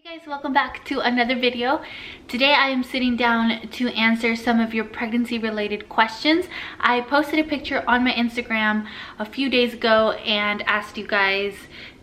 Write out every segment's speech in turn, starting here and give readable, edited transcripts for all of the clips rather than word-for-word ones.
Hey guys, welcome back to another video. Today I am sitting down to answer some of your pregnancy related questions. I posted a picture on my Instagram a few days ago and asked you guys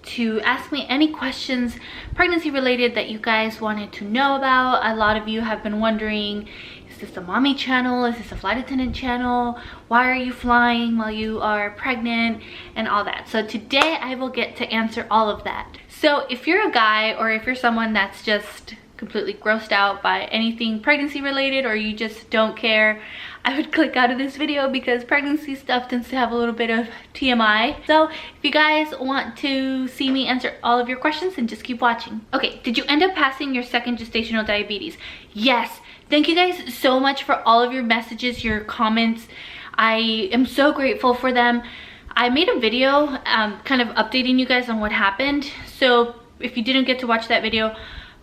to ask me any questions pregnancy related that you guys wanted to know about. A lot of you have been wondering, is this a mommy channel? Is this a flight attendant channel? Why are you flying while you are pregnant? And all that. So today I will get to answer all of that. So if you're a guy or if you're someone that's just completely grossed out by anything pregnancy related or you just don't care, I would click out of this video because pregnancy stuff tends to have a little bit of TMI. So if you guys want to see me answer all of your questions, then just keep watching. Okay, did you end up passing your second gestational diabetes? Yes. Thank you guys so much for all of your messages, your comments. I am so grateful for them. I made a video kind of updating you guys on what happened. So if you didn't get to watch that video,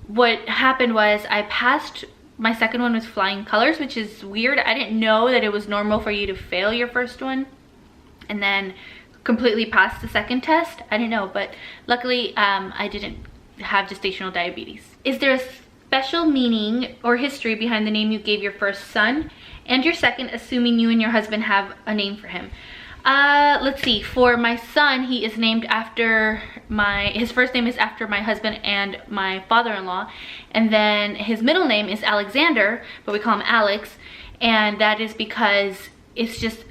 what happened was I passed my second one with flying colors, which is weird. I didn't know that it was normal for you to fail your first one and then completely pass the second test. I didn't know, but luckily I didn't have gestational diabetes. Is there a special meaning or history behind the name you gave your first son and your second, assuming you and your husband have a name for him? Let's see. For my son, he is named after his first name is after my husband and my father-in-law, and then his middle name is Alexander, but we call him Alex, and that is because it's just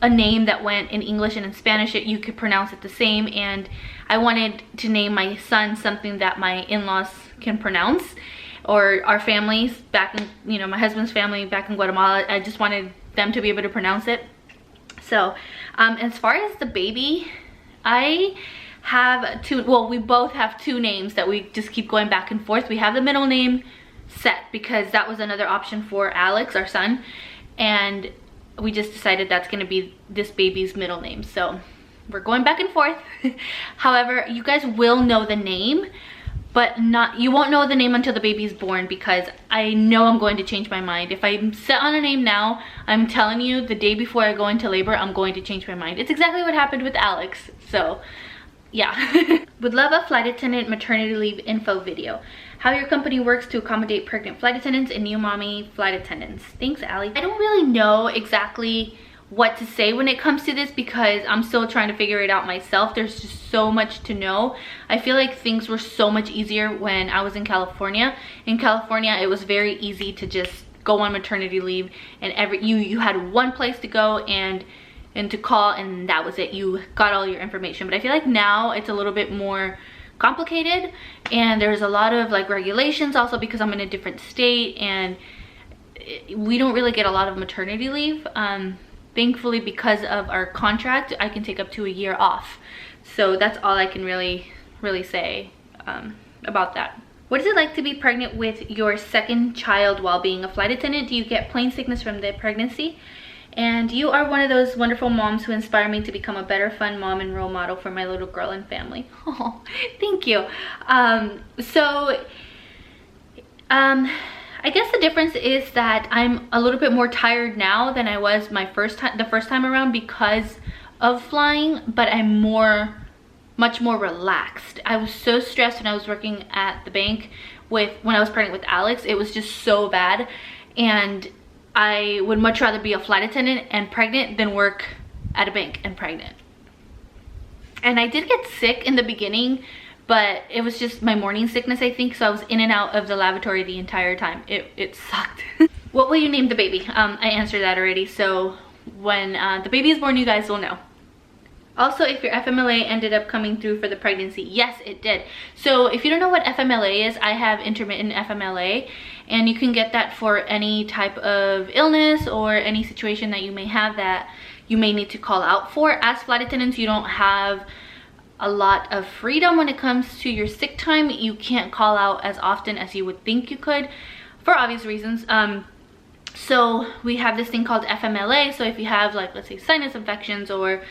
a name that went in English and in Spanish you could pronounce it the same, and I wanted to name my son something that my in-laws can pronounce, or our families back in, you know, my husband's family back in Guatemala. I just wanted them to be able to pronounce it. So as far as the baby, I have we both have two names that we just keep going back and forth. We have the middle name set because that was another option for Alex, our son, and we just decided that's going to be this baby's middle name. So we're going back and forth. However, you guys will know the name, but you won't know the name until the baby's born, because I know I'm going to change my mind. If I'm set on a name now, I'm telling you, the day before I go into labor, I'm going to change my mind. It's exactly what happened with Alex. So yeah. Would love a flight attendant maternity leave info video. How your company works to accommodate pregnant flight attendants and new mommy flight attendants. Thanks, Allie. I don't really know exactly what to say when it comes to this because I'm still trying to figure it out myself. There's just so much to know. I feel like things were so much easier when I was in California. In California, it was very easy to just go on maternity leave, and you had one place to go and to call, and that was it. You got all your information. But I feel like now it's a little bit more complicated, and there's a lot of like regulations also because I'm in a different state, and we don't really get a lot of maternity leave. Thankfully, because of our contract, I can take up to a year off. So that's all I can really say about that. What is it like to be pregnant with your second child while being a flight attendant? Do you get plane sickness from the pregnancy? And you are one of those wonderful moms who inspire me to become a better, fun mom and role model for my little girl and family. Oh, thank you. I guess the difference is that I'm a little bit more tired now than I was the first time around because of flying, but I'm much more relaxed. I was so stressed when I was working at the bank when I was pregnant with Alex. It was just so bad, and I would much rather be a flight attendant and pregnant than work at a bank and pregnant. And I did get sick in the beginning, but it was just my morning sickness, I think, so I was in and out of the lavatory the entire time. It sucked. What will you name the baby? I answered that already, so when the baby is born, you guys will know. Also, if your FMLA ended up coming through for the pregnancy. Yes, it did. So if you don't know what FMLA is, I have intermittent FMLA, and you can get that for any type of illness or any situation that you may have that you may need to call out for. As flight attendants, you don't have a lot of freedom when it comes to your sick time. You can't call out as often as you would think you could for obvious reasons. So we have this thing called FMLA. So if you have, like, let's say sinus infections or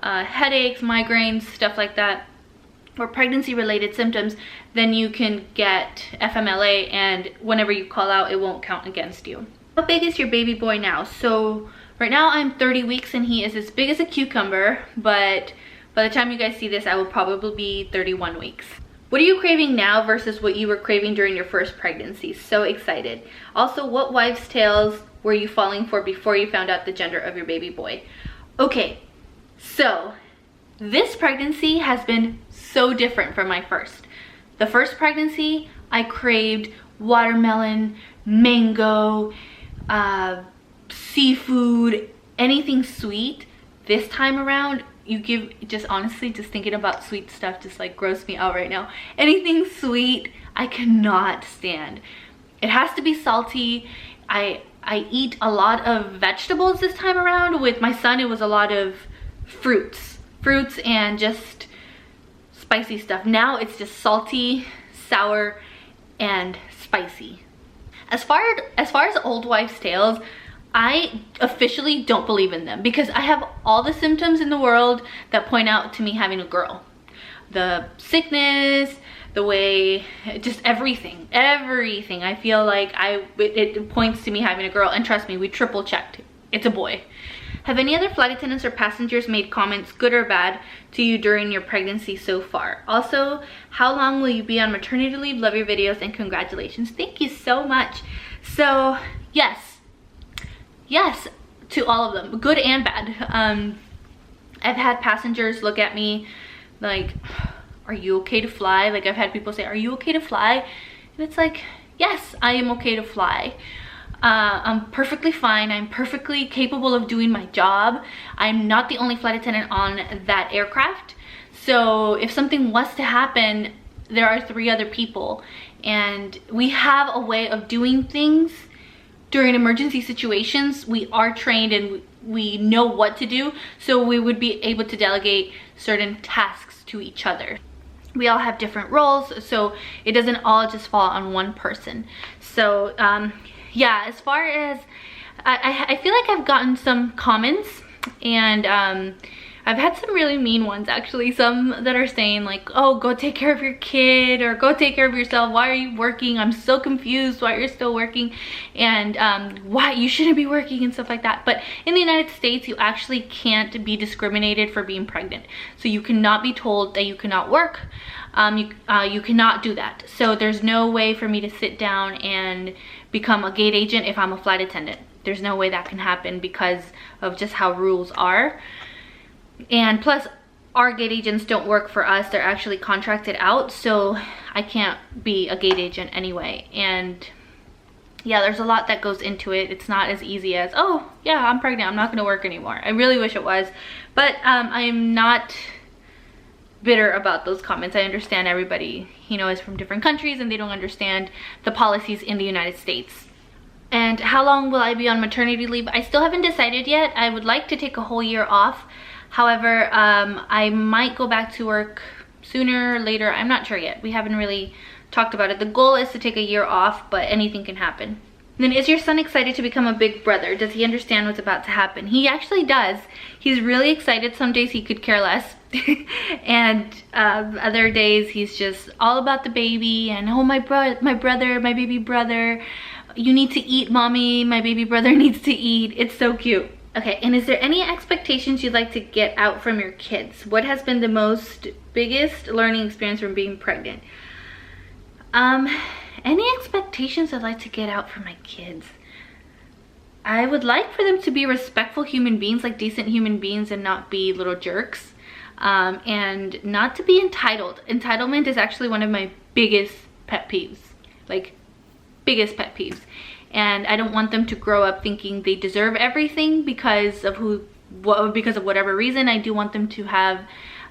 headaches, migraines, stuff like that, or pregnancy related symptoms, then you can get FMLA, and whenever you call out, it won't count against you. How big is your baby boy now? So right now I'm 30 weeks and he is as big as a cucumber, but by the time you guys see this, I will probably be 31 weeks. What are you craving now versus what you were craving during your first pregnancy? So excited. Also, what wives' tales were you falling for before you found out the gender of your baby boy? Okay, so this pregnancy has been so different from my first. The first pregnancy, I craved watermelon, mango, seafood, anything sweet. This time around, just honestly, just thinking about sweet stuff just like gross me out right now. Anything sweet, I cannot stand. It has to be salty. I eat a lot of vegetables this time around. With my son, it was a lot of fruits and just spicy stuff. Now it's just salty, sour, and spicy. As far as old wives' tales, I officially don't believe in them because I have all the symptoms in the world that point out to me having a girl. The sickness, the way, just everything. I feel like it points to me having a girl, and trust me, we triple checked. It's a boy. Have any other flight attendants or passengers made comments, good or bad, to you during your pregnancy so far? Also, how long will you be on maternity leave? Love your videos and congratulations. Thank you so much. So, yes to all of them, good and bad. I've had passengers look at me like, are you okay to fly? Like, I've had people say, are you okay to fly? And it's like, yes, I am okay to fly. I'm perfectly fine. I'm perfectly capable of doing my job. I'm not the only flight attendant on that aircraft. So if something was to happen, there are 3 other people, and we have a way of doing things during emergency situations. We are trained and we know what to do, so we would be able to delegate certain tasks to each other. We all have different roles, so it doesn't all just fall on one person. So yeah, as far as I feel like I've gotten some comments, and I've had some really mean ones actually. Some that are saying like, oh, go take care of your kid, or go take care of yourself. Why are you working? I'm so confused why you're still working, and why you shouldn't be working and stuff like that. But in the United States, you actually can't be discriminated for being pregnant. So you cannot be told that you cannot work. You cannot do that. So there's no way for me to sit down and become a gate agent if I'm a flight attendant. There's no way that can happen because of just how rules are. And plus, our gate agents don't work for us. They're actually contracted out, so I can't be a gate agent anyway. And yeah, there's a lot that goes into it. It's not as easy as, oh yeah, I'm pregnant, I'm not gonna work anymore. I really wish it was, but I am not bitter about those comments. I understand everybody, is from different countries and they don't understand the policies in the United States. And how long will I be on maternity leave? I still haven't decided yet. I would like to take a whole year off. However, I might go back to work sooner or later. I'm not sure yet. We haven't really talked about it. The goal is to take a year off, but anything can happen. Then, is your son excited to become a big brother? Does he understand what's about to happen? He actually does. He's really excited. Some days he could care less. And other days he's just all about the baby and, oh, my baby brother. You need to eat, mommy. My baby brother needs to eat. It's so cute. Okay, and is there any expectations you'd like to get out from your kids? What has been the biggest learning experience from being pregnant? Any expectations I'd like to get out from my kids? I would like for them to be respectful human beings, like decent human beings, and not be little jerks. And not to be entitled. Entitlement is actually one of my biggest pet peeves. Like, biggest pet peeves. And I don't want them to grow up thinking they deserve everything because of whatever reason. I do want them to have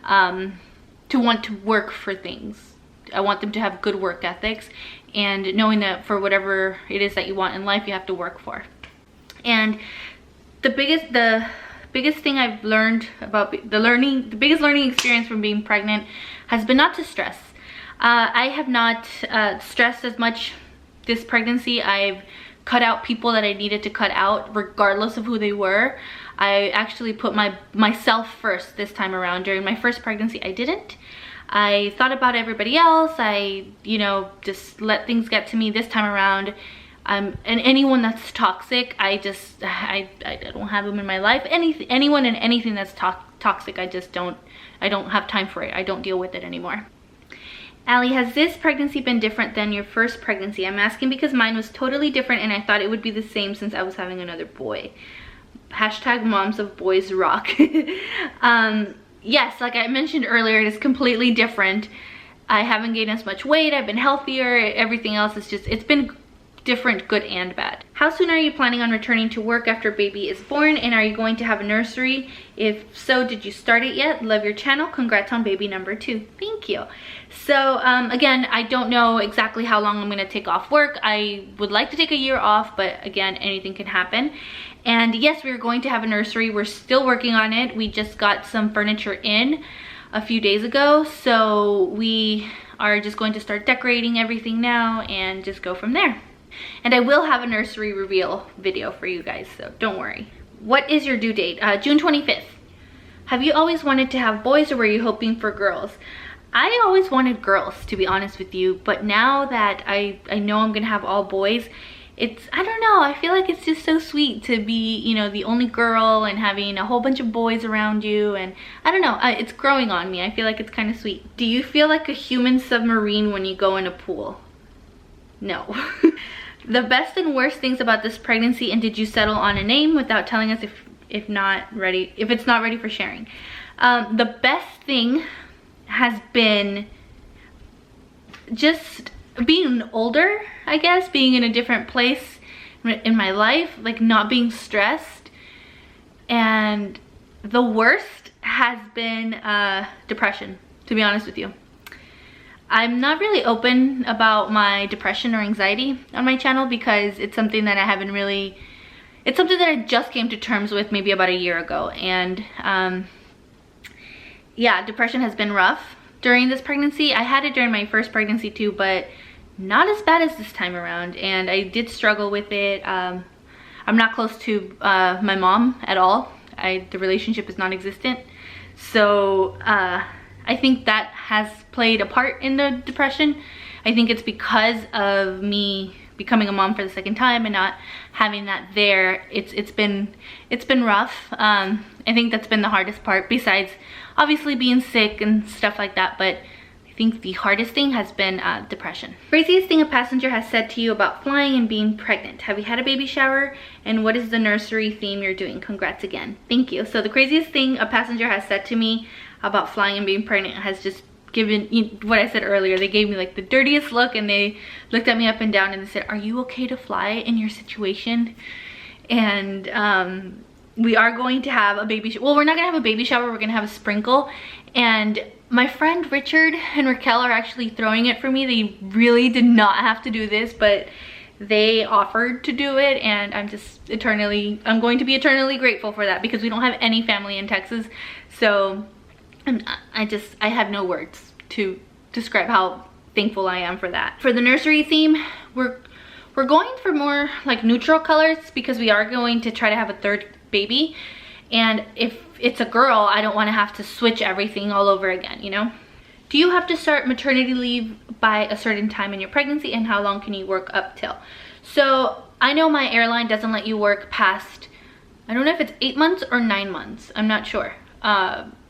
to want to work for things. I want them to have good work ethics, and knowing that for whatever it is that you want in life, you have to work for. And the biggest thing I've learned about the biggest learning experience from being pregnant has been not to stress. I have not stressed as much this pregnancy. I've cut out people that I needed to cut out regardless of who they were. I actually put myself first this time around. During my first pregnancy, I didn't. I thought about everybody else. I, just let things get to me. This time around, and anyone that's toxic, I don't have them in my life. Anyone and anything that's toxic, I don't have time for it. I don't deal with it anymore. Allie, has this pregnancy been different than your first pregnancy? I'm asking because mine was totally different and I thought it would be the same since I was having another boy. Hashtag moms of boys rock. Yes, like I mentioned earlier, it is completely different. I haven't gained as much weight, I've been healthier, everything else is just, it's been different, good and bad. How soon are you planning on returning to work after baby is born, and are you going to have a nursery? If so, did you start it yet? Love your channel. Congrats on baby number 2. Thank you. So again, I don't know exactly how long I'm going to take off work. I would like to take a year off, but again, anything can happen. And yes, we're going to have a nursery. We're still working on it. We just got some furniture in a few days ago, so we are just going to start decorating everything now and just go from there. And I will have a nursery reveal video for you guys, so don't worry. What is your due date? June 25th. Have you always wanted to have boys, or were you hoping for girls? I always wanted girls, to be honest with you, but now that I know I'm gonna have all boys, I don't know, I feel like it's just so sweet to be, you know, the only girl and having a whole bunch of boys around you, and I don't know, it's growing on me. I feel like it's kind of sweet. Do you feel like a human submarine when you go in a pool? No. The best and worst things about this pregnancy, and did you settle on a name without telling us if it's not ready for sharing? The best thing has been just being older, I guess, being in a different place in my life, like not being stressed. And the worst has been depression, to be honest with you. I'm not really open about my depression or anxiety on my channel because it's something that I haven't really, it's something that I just came to terms with maybe about a year ago. And yeah, depression has been rough during this pregnancy. I had it during my first pregnancy too, but not as bad as this time around. And I did struggle with it. I'm not close to my mom at all. The relationship is non-existent. So I think that has played a part in the depression. I think it's because of me becoming a mom for the second time and not having that there. It's been rough. I think that's been the hardest part, besides obviously being sick and stuff like that. But I think the hardest thing has been depression. Craziest thing a passenger has said to you about flying and being pregnant. Have you had a baby shower? And what is the nursery theme you're doing? Congrats again. Thank you. So the craziest thing a passenger has said to me about flying and being pregnant has just given, what I said earlier, they gave me like the dirtiest look, and they looked at me up and down and they said, are you okay to fly in your situation? And we are going to have a baby shower. Well, we're not gonna have a baby shower, we're gonna have a sprinkle. And my friend Richard and Raquel are actually throwing it for me. They really did not have to do this, but they offered to do it, and I'm going to be eternally grateful for that, because we don't have any family in Texas. So I have no words to describe how thankful I am for that. For the nursery theme, we're going for more like neutral colors, because we are going to try to have a third baby. And if it's a girl, I don't want to have to switch everything all over again, you know? Do you have to start maternity leave by a certain time in your pregnancy, and how long can you work up till? So I know my airline doesn't let you work past, I don't know if it's 8 months or 9 months, I'm not sure.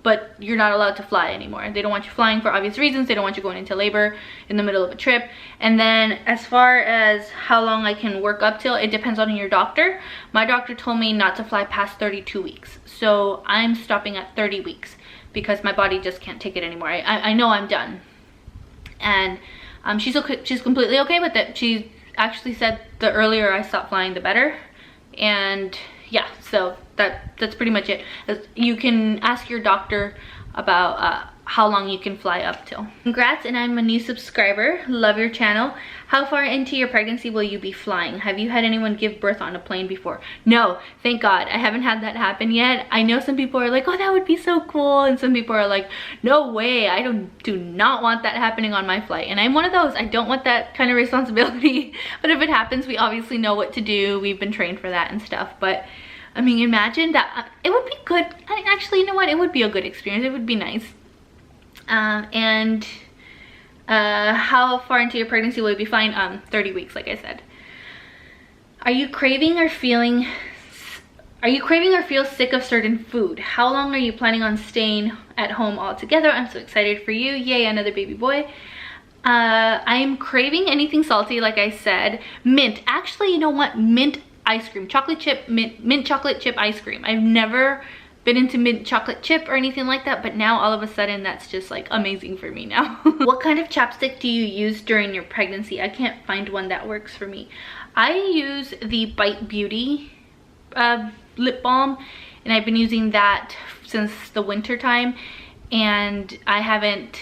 But you're not allowed to fly anymore. They don't want you flying for obvious reasons. They don't want you going into labor in the middle of a trip. And then as far as how long I can work up till, it depends on your doctor. My doctor told me not to fly past 32 weeks. So I'm stopping at 30 weeks because my body just can't take it anymore. I know I'm done. And she's completely okay with it. She actually said the earlier I stop flying, the better. And yeah, so that's pretty much it. You can ask your doctor about how long you can fly up till. Congrats, and I'm a new subscriber. Love your channel. How far into your pregnancy will you be flying? Have you had anyone give birth on a plane before? No, thank God. I haven't had that happen yet. I know some people are like, oh, that would be so cool. And some people are like, no way. I do not want that happening on my flight. And I'm one of those. I don't want that kind of responsibility. But if it happens, we obviously know what to do. We've been trained for that and stuff. But I mean, imagine that. It would be good. Actually, you know what? It would be a good experience. It would be nice. How far into your pregnancy will you be flying? 30 weeks, like I said. Are you craving or feel sick of certain food? How long are you planning on staying at home altogether? I'm so excited for you. Yay, another baby boy. I'm craving anything salty, like I said. Mint, actually, you know what? Mint ice cream, chocolate chip, mint chocolate chip ice cream. I've never been into mint chocolate chip or anything like that, but now all of a sudden that's just like amazing for me now. What kind of chapstick do you use during your pregnancy? I can't find one that works for me. I use the Bite Beauty lip balm, and I've been using that since the winter time, and I haven't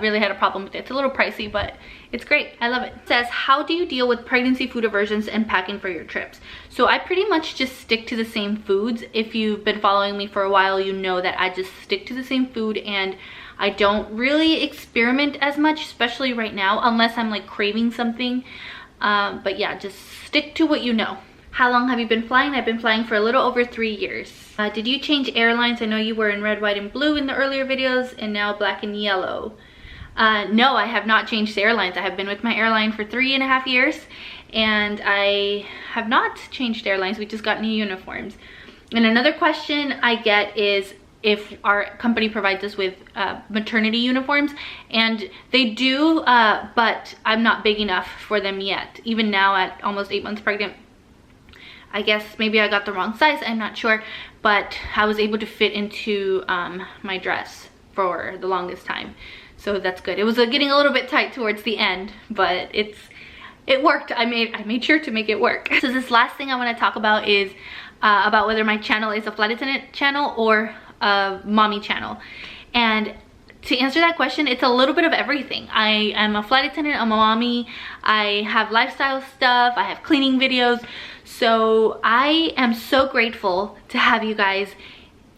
really had a problem with it. It's a little pricey, but it's great. I love it. It says, how do you deal with pregnancy food aversions and packing for your trips? So I pretty much just stick to the same foods. If you've been following me for a while, you know that I just stick to the same food, and I don't really experiment as much, especially right now, unless I'm like craving something. But yeah, just stick to what you know. How long have you been flying? I've been flying for a little over 3 years. Did you change airlines? I know you were in red, white, and blue in the earlier videos, and now black and yellow. No, I have not changed airlines. I have been with my airline for 3.5 years, and I have not changed airlines. We just got new uniforms. And another question I get is if our company provides us with maternity uniforms, and they do, but I'm not big enough for them yet. Even now at almost 8 months pregnant, I guess maybe I got the wrong size, I'm not sure, but I was able to fit into my dress for the longest time. So that's good. It was getting a little bit tight towards the end, but it worked. I made sure to make it work. So this last thing I want to talk about is about whether my channel is a flight attendant channel or a mommy channel. And to answer that question, it's a little bit of everything. I am a flight attendant, I'm a mommy, I have lifestyle stuff, I have cleaning videos. So I am so grateful to have you guys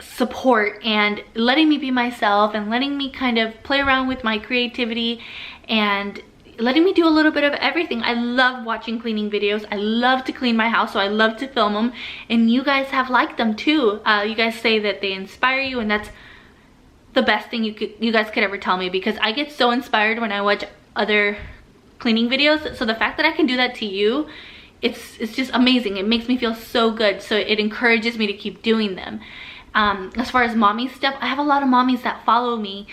support and letting me be myself and letting me kind of play around with my creativity and letting me do a little bit of everything. I love watching cleaning videos. I love to clean my house, so I love to film them, and you guys have liked them too. You guys say that they inspire you, and that's the best thing you guys could ever tell me, because I get so inspired when I watch other cleaning videos. So the fact that I can do that to you, it's just amazing. It makes me feel so good, so it encourages me to keep doing them. As far as mommy stuff, I have a lot of mommies that follow me,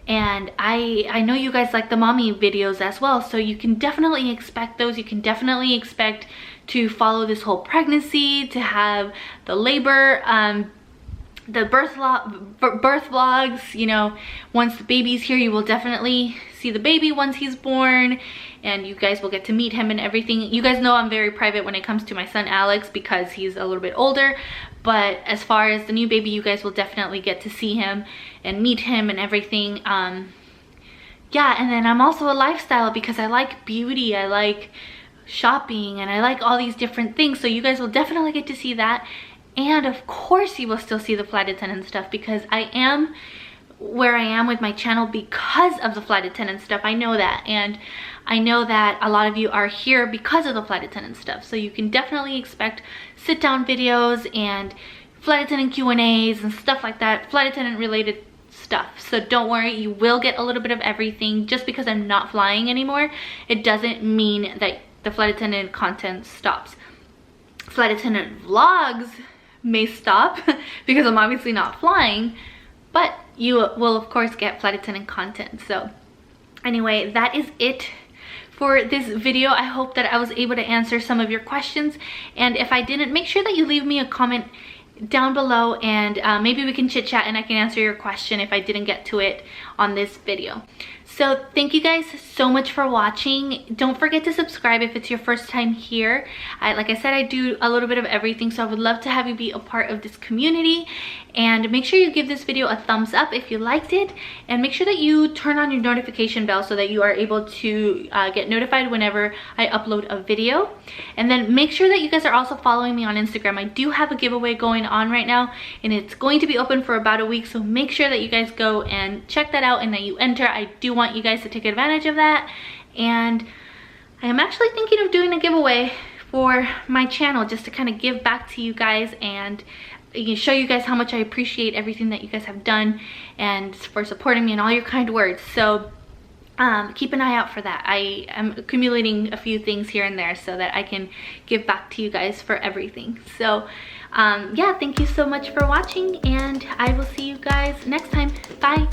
and I know you guys like the mommy videos as well, so you can definitely expect those. You can definitely expect to follow this whole pregnancy, to have the labor, the birth vlogs. You know, once the baby's here, you will definitely see the baby once he's born, and you guys will get to meet him and everything. You guys know I'm very private when it comes to my son Alex because he's a little bit older, but as far as the new baby, you guys will definitely get to see him and meet him and everything. Yeah, and then I'm also a lifestyle because I like beauty, I like shopping, and I like all these different things, so you guys will definitely get to see that. And of course you will still see the flight attendant stuff, because I am where I am with my channel because of the flight attendant stuff. I know that, and I know that a lot of you are here because of the flight attendant stuff, so you can definitely expect sit down videos and flight attendant Q&As and stuff like that, flight attendant related stuff. So don't worry, you will get a little bit of everything. Just because I'm not flying anymore, it doesn't mean that the flight attendant content stops. Flight attendant vlogs may stop because I'm obviously not flying, but you will of course get flight attendant content. So anyway, that is it for this video. I hope that I was able to answer some of your questions, and if I didn't, make sure that you leave me a comment down below, and maybe we can chit chat and I can answer your question if I didn't get to it on this video. So thank you guys so much for watching. Don't forget to subscribe if it's your first time here. Like I said, I do a little bit of everything, so I would love to have you be a part of this community. And make sure you give this video a thumbs up if you liked it, and make sure that you turn on your notification bell so that you are able to get notified whenever I upload a video. And then make sure that you guys are also following me on Instagram. I do have a giveaway going on right now, and it's going to be open for about a week, so make sure that you guys go and check that out and that you enter. I do want you guys to take advantage of that, and I am actually thinking of doing a giveaway for my channel just to kind of give back to you guys and show you guys how much I appreciate everything that you guys have done and for supporting me and all your kind words. So keep an eye out for that. I am accumulating a few things here and there so that I can give back to you guys for everything. So yeah, thank you so much for watching, and I will see you guys next time. Bye.